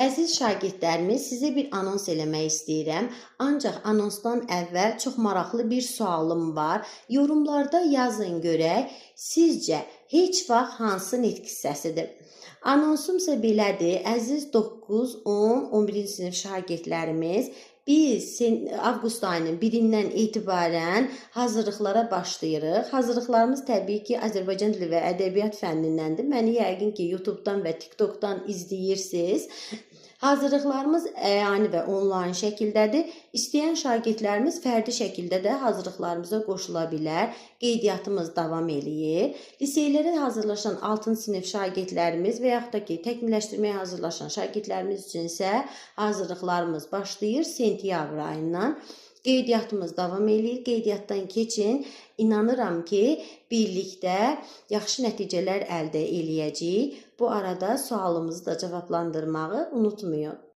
Əziz şagirdlərimiz, sizə bir anons eləmək istəyirəm. Ancaq anonsdan əvvəl çox maraqlı bir sualım var. Yorumlarda yazın görək, sizcə heç vaxt hansı nitq hissəsidir? Anonsum isə belədir. Əziz 9, 10, 11-ci sinif şagirdlərimiz, biz avqust ayının 1-dən etibarən hazırlıqlara başlayırıq. Hazırlıqlarımız təbii ki, Azərbaycan dili və ədəbiyyat fənnindəndir. Məni yəqin ki, YouTube-dan və TikTok-dan izləyirsiniz. Hazırlıqlarımız əyani və onlayn şəkildədir. İstəyən şagirdlərimiz fərdi şəkildə də hazırlıqlarımıza qoşula bilər. Qeydiyyatımız davam eləyir. Liseylərə hazırlaşan 6-cı sinif şagirdlərimiz və yaxud da ki, təkmilləşdirməyə hazırlaşan şagirdlərimiz üçün isə hazırlıqlarımız başlayır sentyabr ayından. Qeydiyyatımız davam eləyir. Qeydiyyatdan keçin. İnanıram ki, birlikdə yaxşı nəticələr əldə eləyəcəyik. Bu arada sualımızı da cavablandırmağı unutmayın.